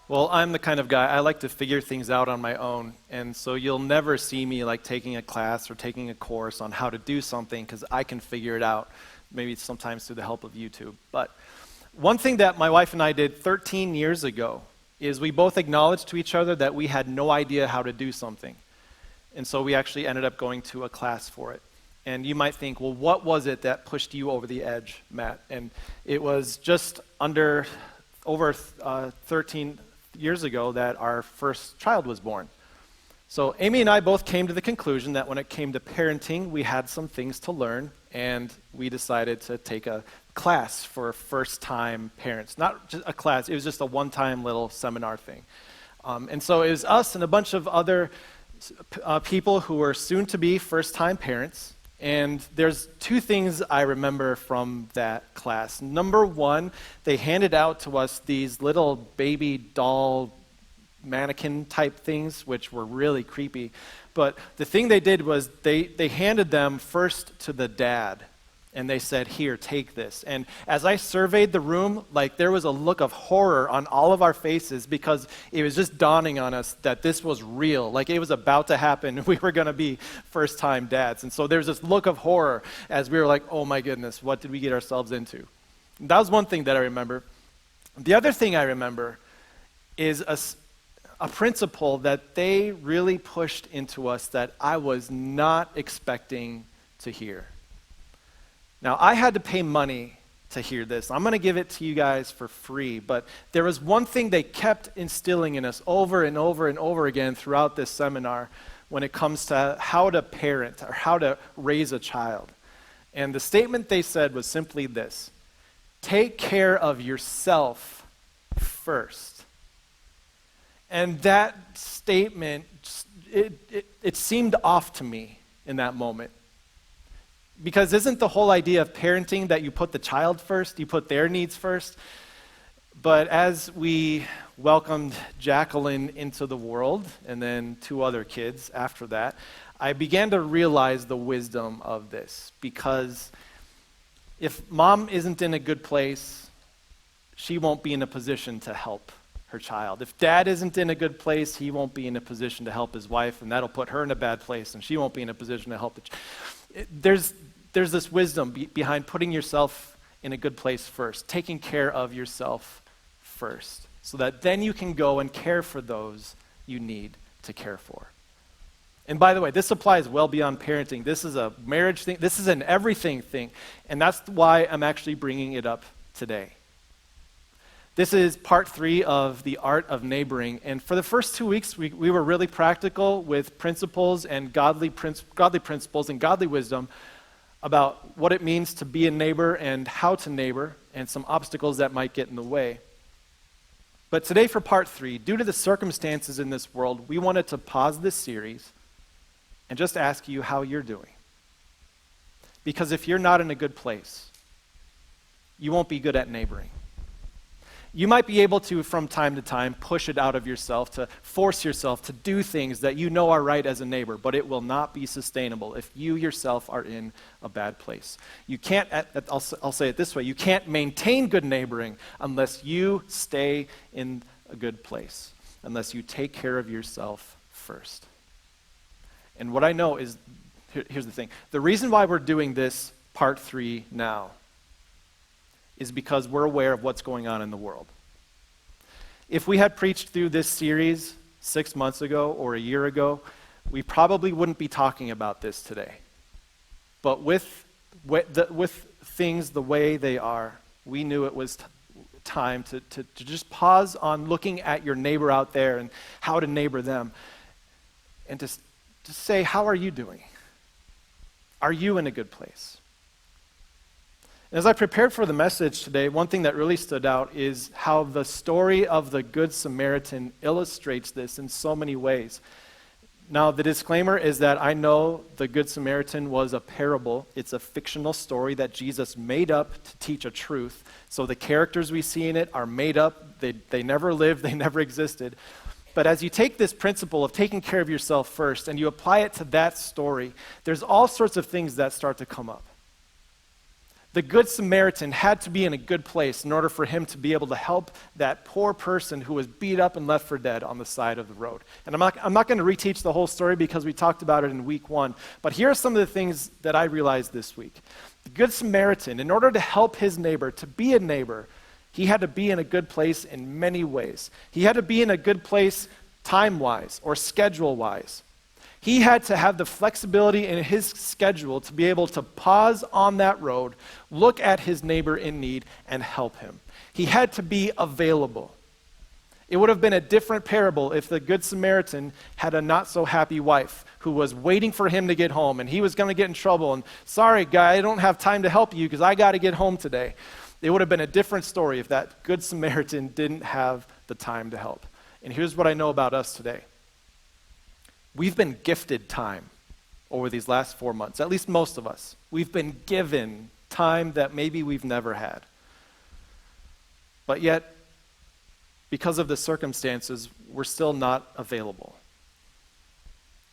Well, I'm the kind of guy, I like to figure things out on my own. And so you'll never see me like taking a class or taking a course on how to do something because I can figure it out, maybe sometimes through the help of YouTube. But one thing that my wife and I did 13 years ago is we both acknowledged to each other that we had no idea how to do something. And so we actually ended up going to a class for it. And you might think, well, what was it that pushed you over the edge, Matt? And it was just over 13 years ago that our first child was born. So Amy and I both came to the conclusion that when it came to parenting, we had some things to learn, and we decided to take a class for first-time parents. Not just a class, it was just a one-time little seminar thing. And so it was us and a bunch of other people who were soon-to-be first-time parents. And there's two things I remember from that class. Number one, they handed out to us these little baby doll mannequin type things, which were really creepy. But the thing they did was they handed them first to the dad. And they said, here, take this. And as I surveyed the room, like there was a look of horror on all of our faces because it was just dawning on us that this was real. Like it was about to happen. We were going to be first-time dads. And so there's this look of horror as we were like, oh my goodness, what did we get ourselves into? And that was one thing that I remember. The other thing I remember is a principle that they really pushed into us that I was not expecting to hear. Now, I had to pay money to hear this. I'm going to give it to you guys for free, but there was one thing they kept instilling in us over and over and over again throughout this seminar when it comes to how to parent or how to raise a child. And the statement they said was simply this: take care of yourself first. And that statement, it seemed off to me in that moment. Because isn't the whole idea of parenting that you put the child first, you put their needs first? But as we welcomed Jacqueline into the world, and then two other kids after that, I began to realize the wisdom of this. Because if mom isn't in a good place, she won't be in a position to help her child. If dad isn't in a good place, he won't be in a position to help his wife, and that'll put her in a bad place, and she won't be in a position to help the child. There's this wisdom behind putting yourself in a good place first, taking care of yourself first, so that then you can go and care for those you need to care for. And by the way, this applies well beyond parenting. This is a marriage thing. This is an everything thing. And that's why I'm actually bringing it up today. This is part 3 of the art of neighboring. And for the first 2 weeks, we were really practical with principles and godly principles and godly wisdom about what it means to be a neighbor and how to neighbor and some obstacles that might get in the way. But today for part 3, due to the circumstances in this world, we wanted to pause this series and just ask you how you're doing. Because if you're not in a good place, you won't be good at neighboring. You might be able to, from time to time, push it out of yourself, to force yourself to do things that you know are right as a neighbor, but it will not be sustainable if you yourself are in a bad place. You can't, I'll say it this way, you can't maintain good neighboring unless you stay in a good place, unless you take care of yourself first. And what I know is, here's the thing, the reason why we're doing this part 3 now is because we're aware of what's going on in the world. If we had preached through this series 6 months ago or a year ago, we probably wouldn't be talking about this today. But with things the way they are, we knew it was time to just pause on looking at your neighbor out there and how to neighbor them, and to say, how are you doing? Are you in a good place? As I prepared for the message today, one thing that really stood out is how the story of the Good Samaritan illustrates this in so many ways. Now, the disclaimer is that I know the Good Samaritan was a parable. It's a fictional story that Jesus made up to teach a truth. So the characters we see in it are made up. They never lived, they never existed. But as you take this principle of taking care of yourself first and you apply it to that story, there's all sorts of things that start to come up. The Good Samaritan had to be in a good place in order for him to be able to help that poor person who was beat up and left for dead on the side of the road. And I'm not going to reteach the whole story because we talked about it in week 1, but here are some of the things that I realized this week. The Good Samaritan, in order to help his neighbor, to be a neighbor, he had to be in a good place in many ways. He had to be in a good place time-wise or schedule-wise. He had to have the flexibility in his schedule to be able to pause on that road, look at his neighbor in need, and help him. He had to be available. It would have been a different parable if the Good Samaritan had a not-so-happy wife who was waiting for him to get home, and he was going to get in trouble, and, sorry, guy, I don't have time to help you because I got to get home today. It would have been a different story if that Good Samaritan didn't have the time to help. And here's what I know about us today. We've been gifted time over these last 4 months, at least most of us. We've been given time that maybe we've never had. But yet, because of the circumstances, we're still not available.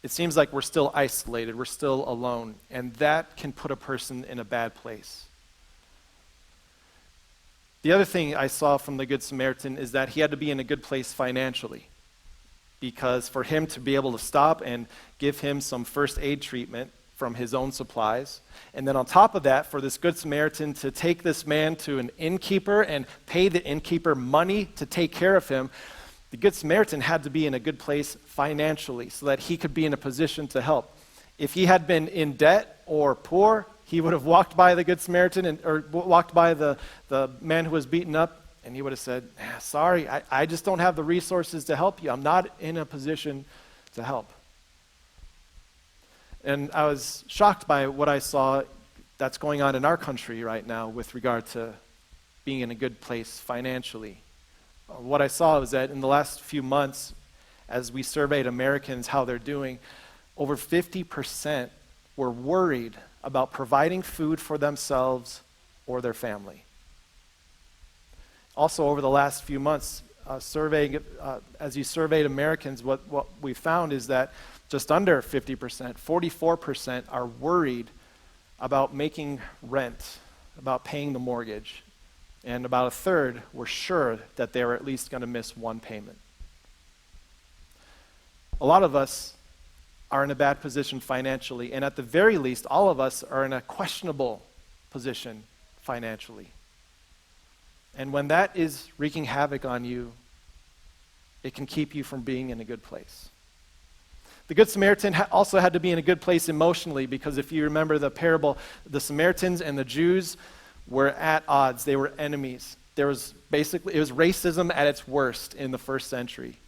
It seems like we're still isolated, we're still alone, and that can put a person in a bad place. The other thing I saw from the Good Samaritan is that he had to be in a good place financially. Because for him to be able to stop and give him some first aid treatment from his own supplies, and then on top of that, for this Good Samaritan to take this man to an innkeeper and pay the innkeeper money to take care of him, the Good Samaritan had to be in a good place financially so that he could be in a position to help. If he had been in debt or poor, he would have walked by the Good Samaritan or walked by the man who was beaten up, and he would have said, sorry, I just don't have the resources to help you. I'm not in a position to help. And I was shocked by what I saw that's going on in our country right now with regard to being in a good place financially. What I saw was that in the last few months, as we surveyed Americans how they're doing, over 50% were worried about providing food for themselves or their family. Also, over the last few months, as you surveyed Americans, what we found is that just under 50%, 44% are worried about making rent, about paying the mortgage, and about a third were sure that they were at least going to miss one payment. A lot of us are in a bad position financially, and at the very least, all of us are in a questionable position financially. And when that is wreaking havoc on you, it can keep you from being in a good place. The Good Samaritan also had to be in a good place emotionally, because if you remember the parable, the Samaritans and the Jews were at odds. They were enemies. It was racism at its worst in the first century.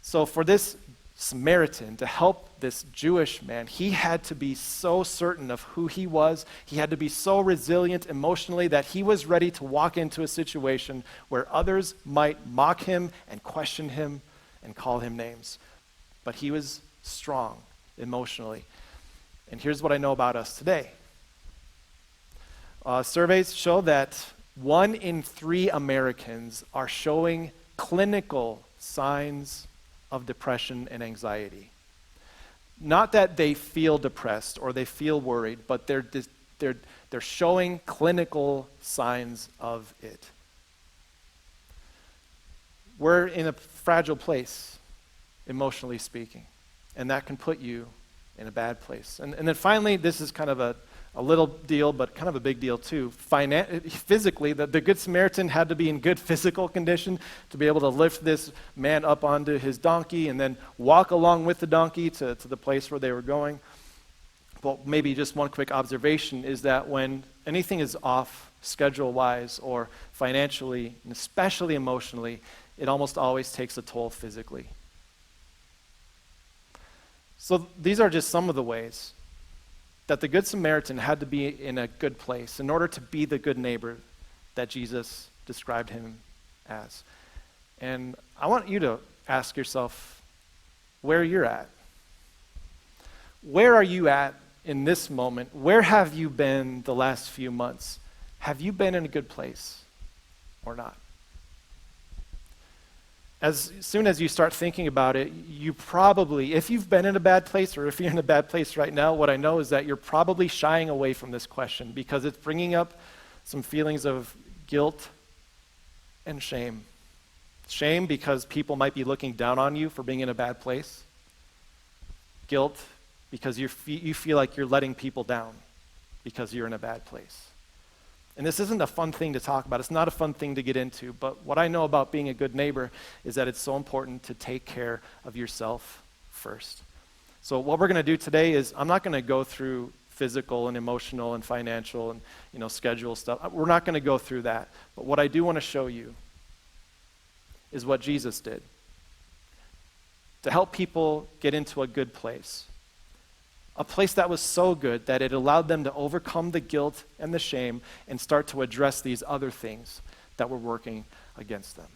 So for this Samaritan to help this Jewish man, he had to be so certain of who he was. He had to be so resilient emotionally that he was ready to walk into a situation where others might mock him and question him and call him names. But he was strong emotionally. And here's what I know about us today. Surveys show that 1 in 3 Americans are showing clinical signs of depression and anxiety. Not that they feel depressed or they feel worried, but they're showing clinical signs of it. We're in a fragile place, emotionally speaking, and that can put you in a bad place. And then finally, this is kind of a little deal, but kind of a big deal too. Physically, the Good Samaritan had to be in good physical condition to be able to lift this man up onto his donkey and then walk along with the donkey to the place where they were going. But maybe just one quick observation is that when anything is off schedule-wise or financially, and especially emotionally, it almost always takes a toll physically. So these are just some of the ways that the Good Samaritan had to be in a good place in order to be the good neighbor that Jesus described him as. And I want you to ask yourself where you're at. Where are you at in this moment? Where have you been the last few months? Have you been in a good place or not? as soon as you start thinking about it, you probably, if you've been in a bad place or if you're in a bad place right now, what I know is that you're probably shying away from this question because it's bringing up some feelings of guilt and shame. Shame because people might be looking down on you for being in a bad place. Guilt because you feel like you're letting people down because you're in a bad place. And this isn't a fun thing to talk about. It's not a fun thing to get into. But what I know about being a good neighbor is that it's so important to take care of yourself first. So what we're going to do today is I'm not going to go through physical and emotional and financial and schedule stuff. We're not going to go through that. But what I do want to show you is what Jesus did to help people get into a good place. A place that was so good that it allowed them to overcome the guilt and the shame and start to address these other things that were working against them.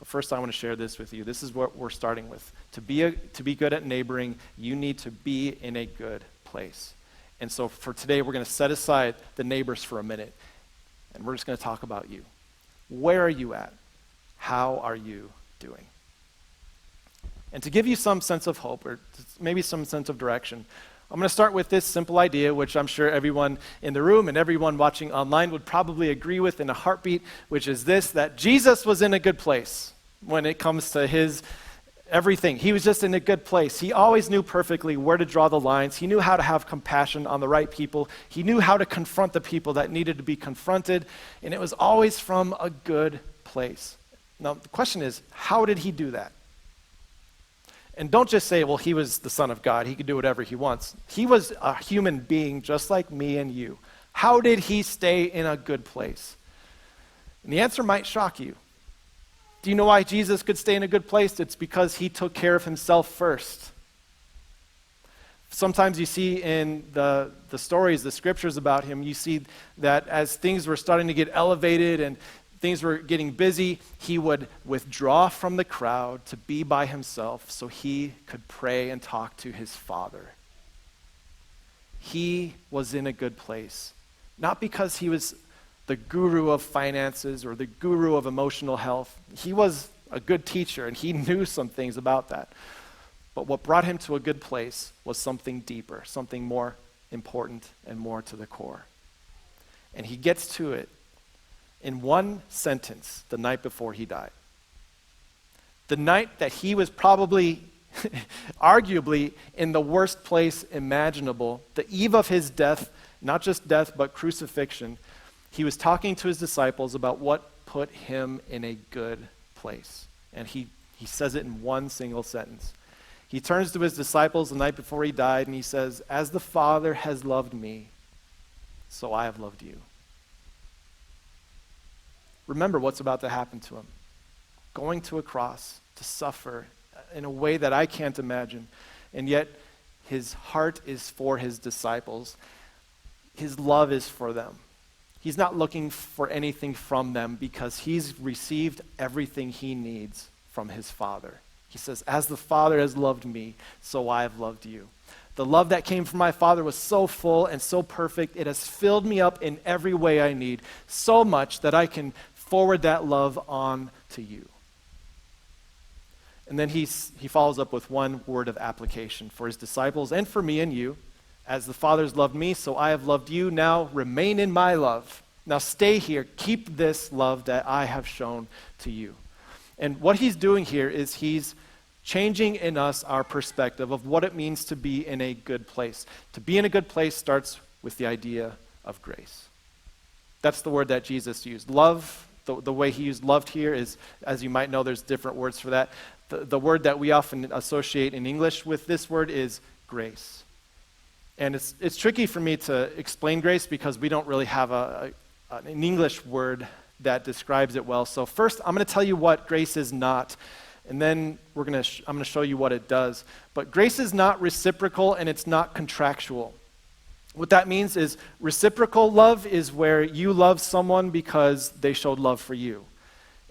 But first I want to share this with you. This is what we're starting with. To be good at neighboring, you need to be in a good place. And so for today, we're going to set aside the neighbors for a minute, and we're just going to talk about you. Where are you at? How are you doing? And to give you some sense of hope, or maybe some sense of direction, I'm going to start with this simple idea, which I'm sure everyone in the room and everyone watching online would probably agree with in a heartbeat, which is this, that Jesus was in a good place when it comes to his everything. He was just in a good place. He always knew perfectly where to draw the lines. He knew how to have compassion on the right people. He knew how to confront the people that needed to be confronted, and it was always from a good place. Now, the question is, how did he do that? And don't just say, well, he was the Son of God. He could do whatever he wants. He was a human being just like me and you. How did he stay in a good place? And the answer might shock you. Do you know why Jesus could stay in a good place? It's because he took care of himself first. Sometimes you see in the stories, the scriptures about him, you see that as things were starting to get elevated and things were getting busy, he would withdraw from the crowd to be by himself so he could pray and talk to his Father. He was in a good place, not because he was the guru of finances or the guru of emotional health. He was a good teacher and he knew some things about that. But what brought him to a good place was something deeper, something more important and more to the core. And he gets to it in one sentence the night before he died. The night that he was probably, arguably, in the worst place imaginable, the eve of his death, not just death, but crucifixion, he was talking to his disciples about what put him in a good place. And he says it in one single sentence. He turns to his disciples the night before he died and he says, "As the Father has loved me, so I have loved you." Remember what's about to happen to him. Going to a cross to suffer in a way that I can't imagine. And yet his heart is for his disciples. His love is for them. He's not looking for anything from them because he's received everything he needs from his Father. He says, "As the Father has loved me, so I have loved you." The love that came from my Father was so full and so perfect. It has filled me up in every way I need, so much that I can forward that love on to you. And then he follows up with one word of application for his disciples and for me and you. "As the Father's loved me, so I have loved you. Now remain in my love. Now stay here. Keep this love that I have shown to you." And what he's doing here is he's changing in us our perspective of what it means to be in a good place. To be in a good place starts with the idea of grace. That's the word that Jesus used. Love, the way he used loved here is, as you might know, there's different words for that. The word that we often associate in English with this word is grace. And it's tricky for me to explain grace because we don't really have an English word that describes it well. So first, I'm going to tell you what grace is not, and then I'm going to show you what it does. But grace is not reciprocal and it's not contractual. What that means is reciprocal love is where you love someone because they showed love for you.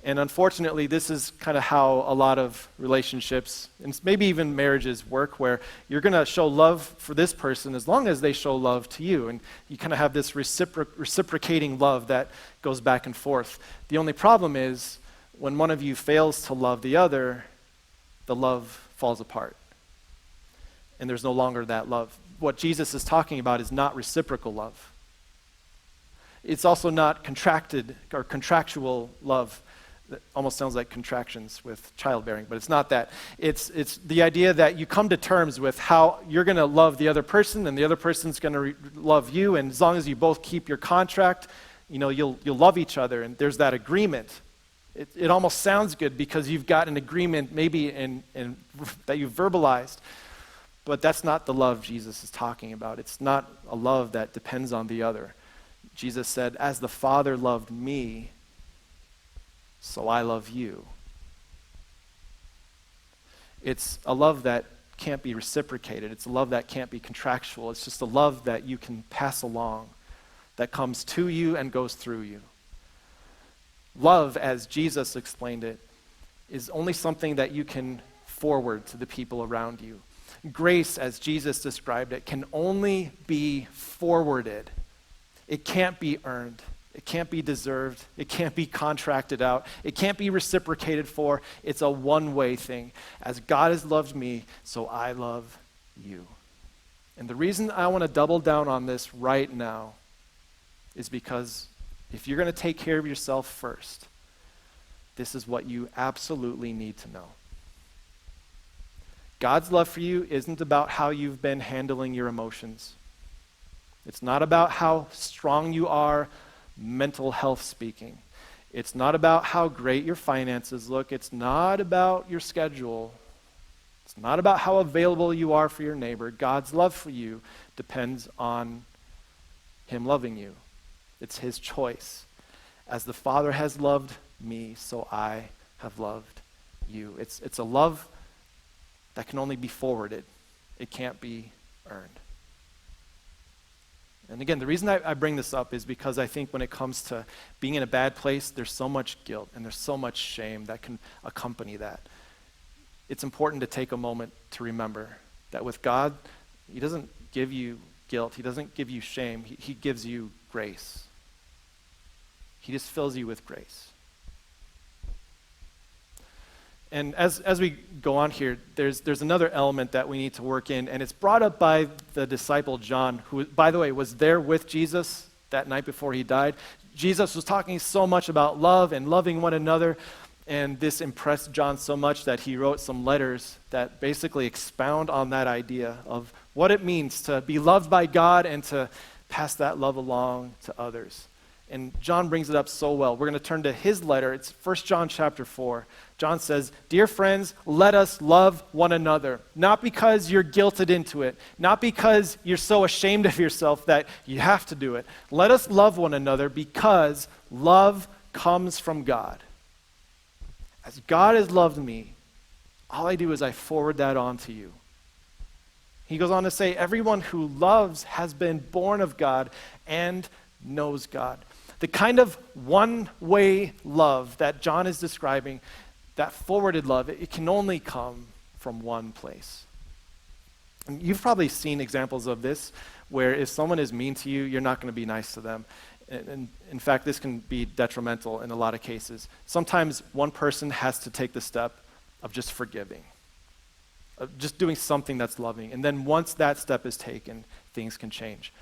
And unfortunately, this is kind of how a lot of relationships, and maybe even marriages work, where you're going to show love for this person as long as they show love to you. And you kind of have this reciprocating love that goes back and forth. The only problem is when one of you fails to love the other, the love falls apart. And there's no longer that love. What Jesus is talking about is not reciprocal love. It's also not contracted or contractual love. That almost sounds like contractions with childbearing, but it's not that. It's the idea that you come to terms with how you're going to love the other person and the other person's going to love you, and as long as you both keep your contract, you'll love each other, and there's that agreement. It almost sounds good because you've got an agreement maybe in that you've verbalized, but that's not the love Jesus is talking about. It's not a love that depends on the other. Jesus said, "As the Father loved me, so I love you." It's a love that can't be reciprocated. It's a love that can't be contractual. It's just a love that you can pass along, that comes to you and goes through you. Love, as Jesus explained it, is only something that you can forward to the people around you. Grace, as Jesus described it, can only be forwarded. It can't be earned. It can't be deserved. It can't be contracted out. It can't be reciprocated for. It's a one-way thing. As God has loved me, so I love you. And the reason I want to double down on this right now is because if you're going to take care of yourself first, this is what you absolutely need to know. God's love for you isn't about how you've been handling your emotions. It's not about how strong you are, mental health speaking. It's not about how great your finances look. It's not about your schedule. It's not about how available you are for your neighbor. God's love for you depends on him loving you. It's his choice. As the Father has loved me, so I have loved you. It's a love that can only be forwarded. It can't be earned. And again, the reason I bring this up is because I think when it comes to being in a bad place, there's so much guilt and there's so much shame that can accompany that. It's important to take a moment to remember that with God, he doesn't give you guilt. He doesn't give you shame. He gives you grace. He just fills you with grace. And as we go on here, there's another element that we need to work in, and it's brought up by the disciple John, who, by the way, was there with Jesus that night before he died. Jesus was talking so much about love and loving one another, and this impressed John so much that he wrote some letters that basically expound on that idea of what it means to be loved by God and to pass that love along to others. And John brings it up so well. We're going to turn to his letter. It's 1 John chapter 4. John says, "Dear friends, let us love one another, not because you're guilted into it, not because you're so ashamed of yourself that you have to do it. Let us love one another because love comes from God. As God has loved me, all I do is I forward that on to you." He goes on to say, "Everyone who loves has been born of God and knows God." The kind of one-way love that John is describing, that forwarded love, it can only come from one place. And you've probably seen examples of this where if someone is mean to you, you're not going to be nice to them. And in fact, this can be detrimental in a lot of cases. Sometimes one person has to take the step of just forgiving, of just doing something that's loving. And then once that step is taken, things can change.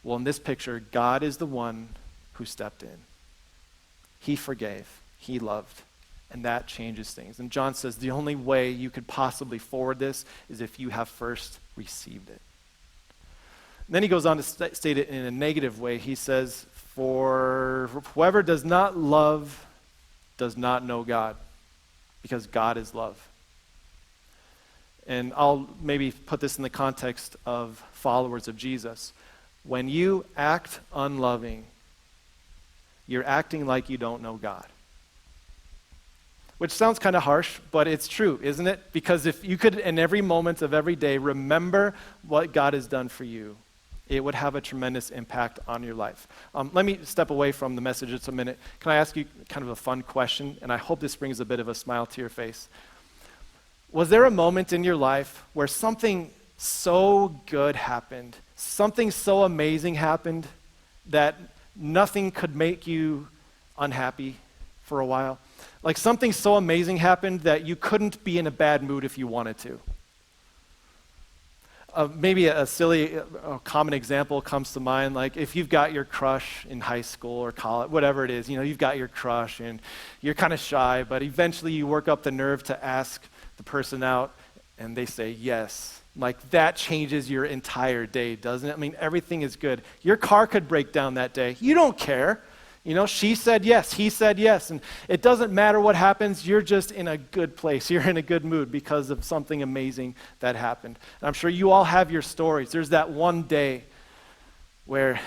Well, in this picture, God is the one who stepped in. He forgave, he loved, and that changes things. And John says the only way you could possibly forward this is if you have first received it. And then he goes on to state it in a negative way. He says, "For whoever does not love does not know God, because God is love." And I'll maybe put this in the context of followers of Jesus. When you act unloving, you're acting like you don't know God. Which sounds kind of harsh, but it's true, isn't it? Because if you could, in every moment of every day, remember what God has done for you, it would have a tremendous impact on your life. Let me step away from the message just a minute. Can I ask you kind of a fun question? And I hope this brings a bit of a smile to your face. Was there a moment in your life where something so good happened, something so amazing happened that nothing could make you unhappy for a while? Like something so amazing happened that you couldn't be in a bad mood if you wanted to. Maybe a silly, common example comes to mind, like if you've got your crush in high school or college, whatever it is, you've got your crush and you're kind of shy, but eventually you work up the nerve to ask the person out and they say yes. Like that changes your entire day, doesn't it? I mean, everything is good. Your car could break down that day. You don't care. She said yes, he said yes, and it doesn't matter what happens, you're just in a good place. You're in a good mood because of something amazing that happened. And I'm sure you all have your stories. There's that one day where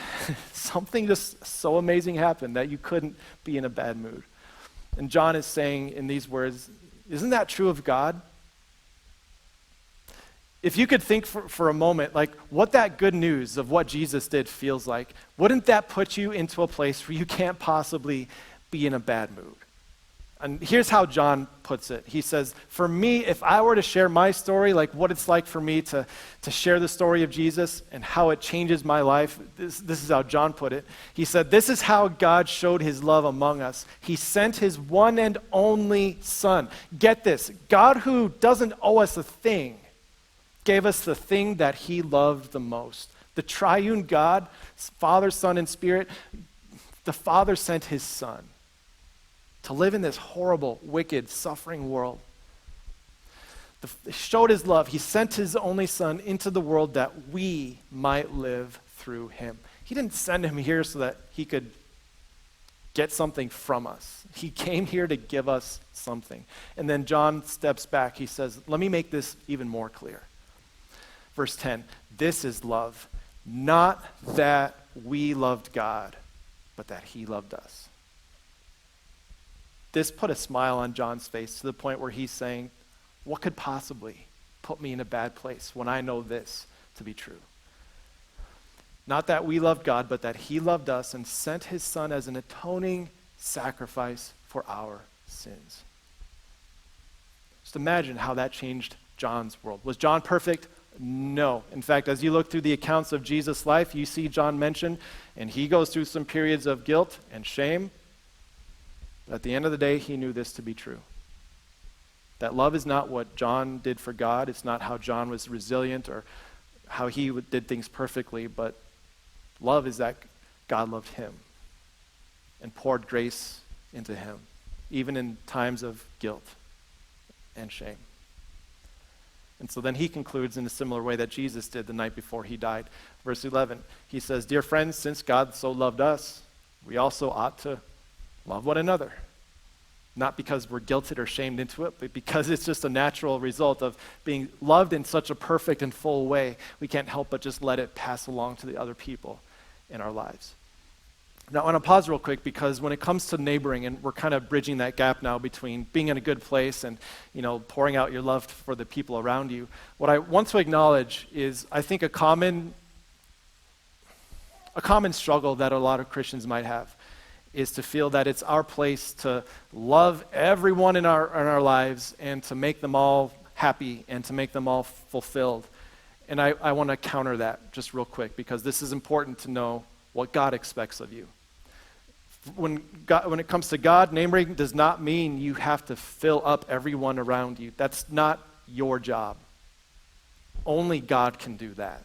something just so amazing happened that you couldn't be in a bad mood. And John is saying in these words, isn't that true of God? If you could think for a moment, like what that good news of what Jesus did feels like, wouldn't that put you into a place where you can't possibly be in a bad mood? And here's how John puts it. He says, for me, if I were to share my story, like what it's like for me to share the story of Jesus and how it changes my life, this is how John put it. He said, this is how God showed his love among us. He sent his one and only Son. Get this, God who doesn't owe us a thing, gave us the thing that he loved the most. The triune God, Father, Son, and Spirit, the Father sent his Son to live in this horrible, wicked, suffering world. He showed his love. He sent his only Son into the world that we might live through him. He didn't send him here so that he could get something from us. He came here to give us something. And then John steps back. He says, let me make this even more clear. Verse 10, this is love, not that we loved God, but that he loved us. This put a smile on John's face to the point where he's saying, what could possibly put me in a bad place when I know this to be true? Not that we loved God, but that he loved us and sent his Son as an atoning sacrifice for our sins. Just imagine how that changed John's world. Was John perfect? No. In fact, as you look through the accounts of Jesus' life, you see John mentioned, and he goes through some periods of guilt and shame. But at the end of the day, he knew this to be true. That love is not what John did for God. It's not how John was resilient or how he did things perfectly, but love is that God loved him and poured grace into him, even in times of guilt and shame. And so then he concludes in a similar way that Jesus did the night before he died. Verse 11, he says, dear friends, since God so loved us, we also ought to love one another. Not because we're guilted or shamed into it, but because it's just a natural result of being loved in such a perfect and full way. We can't help but just let it pass along to the other people in our lives. Now, I want to pause real quick because when it comes to neighboring, and we're kind of bridging that gap now between being in a good place and, pouring out your love for the people around you, what I want to acknowledge is, I think, a common struggle that a lot of Christians might have is to feel that it's our place to love everyone in our lives and to make them all happy and to make them all fulfilled. And I want to counter that just real quick because this is important to know what God expects of you. When it comes to God, neighboring does not mean you have to fill up everyone around you. That's not your job. Only God can do that.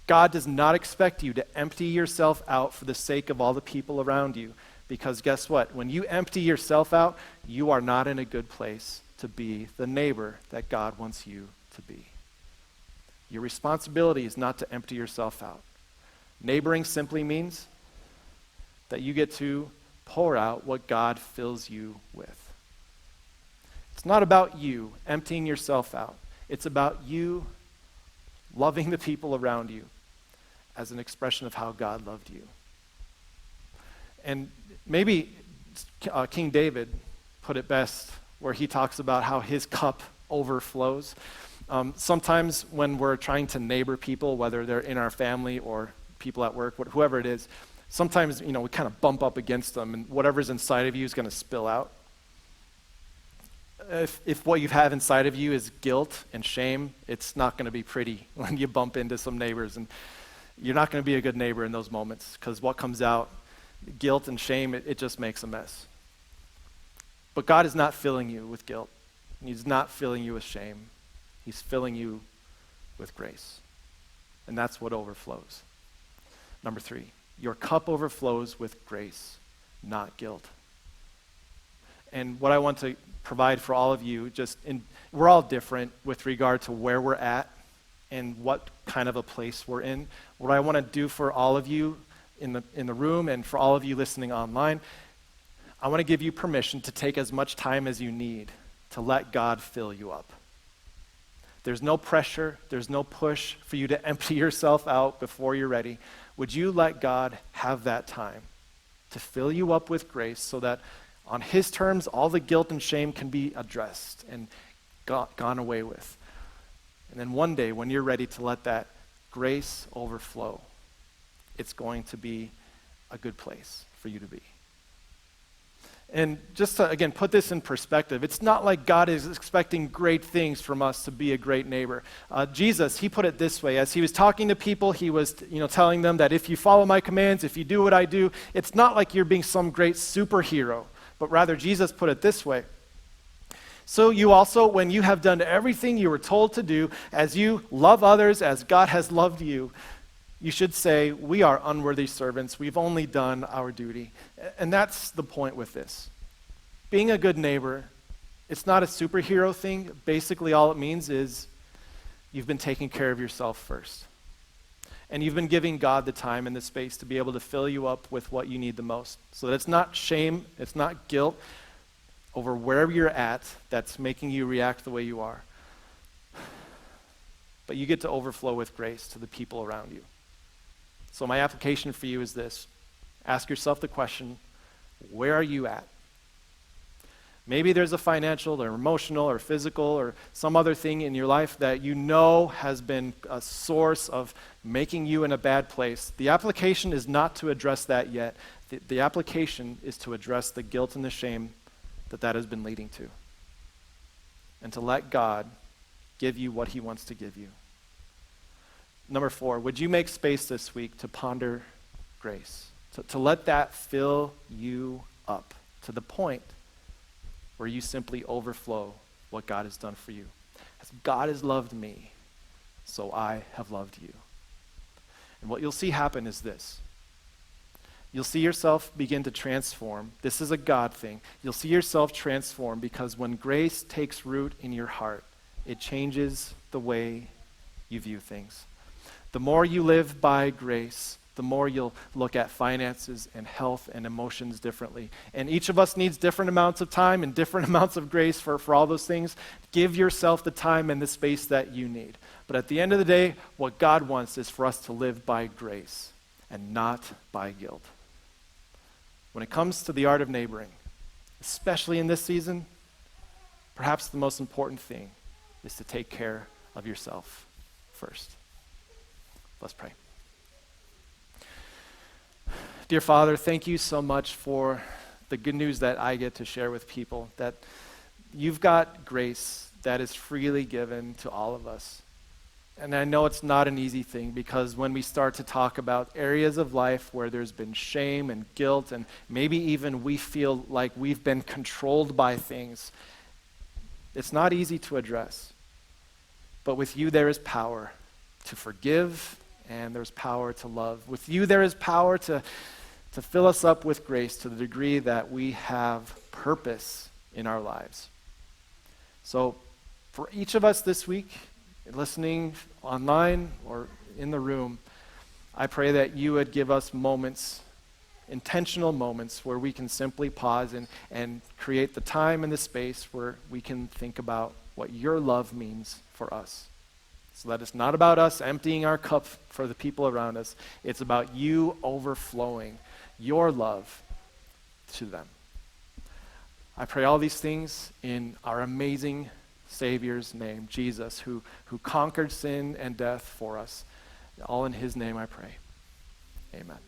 God does not expect you to empty yourself out for the sake of all the people around you, because guess what? When you empty yourself out, you are not in a good place to be the neighbor that God wants you to be. Your responsibility is not to empty yourself out. Neighboring simply means that you get to pour out what God fills you with. It's not about you emptying yourself out. It's about you loving the people around you as an expression of how God loved you. And maybe King David put it best where he talks about how his cup overflows. Sometimes when we're trying to neighbor people, whether they're in our family or people at work, whoever it is, sometimes, we kind of bump up against them and whatever's inside of you is going to spill out. If what you have inside of you is guilt and shame, it's not going to be pretty when you bump into some neighbors, and you're not going to be a good neighbor in those moments because what comes out, guilt and shame, it just makes a mess. But God is not filling you with guilt. He's not filling you with shame. He's filling you with grace. And that's what overflows. Number 3, your cup overflows with grace, not guilt. And what I want to provide for all of you, we're all different with regard to where we're at and what kind of a place we're in. What I want to do for all of you in the room and for all of you listening online, I want to give you permission to take as much time as you need to let God fill you up. There's no pressure, there's no push for you to empty yourself out before you're ready. Would you let God have that time to fill you up with grace so that on his terms, all the guilt and shame can be addressed and gone away with? And then one day, when you're ready to let that grace overflow, it's going to be a good place for you to be. And just to, again, put this in perspective, it's not like God is expecting great things from us to be a great neighbor. Jesus, he put it this way. As he was talking to people, he was telling them that if you follow my commands, if you do what I do, it's not like you're being some great superhero, but rather Jesus put it this way. So you also, when you have done everything you were told to do, as you love others as God has loved you, you should say, we are unworthy servants. We've only done our duty. And that's the point with this. Being a good neighbor, it's not a superhero thing. Basically, all it means is you've been taking care of yourself first. And you've been giving God the time and the space to be able to fill you up with what you need the most. So that it's not shame, it's not guilt over wherever you're at that's making you react the way you are. But you get to overflow with grace to the people around you. So my application for you is this. Ask yourself the question, where are you at? Maybe there's a financial or emotional or physical or some other thing in your life that you know has been a source of making you in a bad place. The application is not to address that yet. The application is to address the guilt and the shame that has been leading to. And to let God give you what he wants to give you. Number 4, would you make space this week to ponder grace? To let that fill you up to the point where you simply overflow what God has done for you. As God has loved me, so I have loved you. And what you'll see happen is this. You'll see yourself begin to transform. This is a God thing. You'll see yourself transform because when grace takes root in your heart, it changes the way you view things. The more you live by grace, the more you'll look at finances and health and emotions differently. And each of us needs different amounts of time and different amounts of grace for all those things. Give yourself the time and the space that you need. But at the end of the day, what God wants is for us to live by grace and not by guilt. When it comes to the art of neighboring, especially in this season, perhaps the most important thing is to take care of yourself first. Let's pray. Dear Father, thank you so much for the good news that I get to share with people, that you've got grace that is freely given to all of us. And I know it's not an easy thing because when we start to talk about areas of life where there's been shame and guilt and maybe even we feel like we've been controlled by things, it's not easy to address. But with you there is power to forgive and there's power to love. With you there is power to fill us up with grace to the degree that we have purpose in our lives. So for each of us this week, listening online or in the room, I pray that you would give us moments, intentional moments, where we can simply pause and create the time and the space where we can think about what your love means for us. So that it's not about us emptying our cup for the people around us. It's about you overflowing your love to them. I pray all these things in our amazing Savior's name, Jesus, who conquered sin and death for us. All in his name I pray. Amen.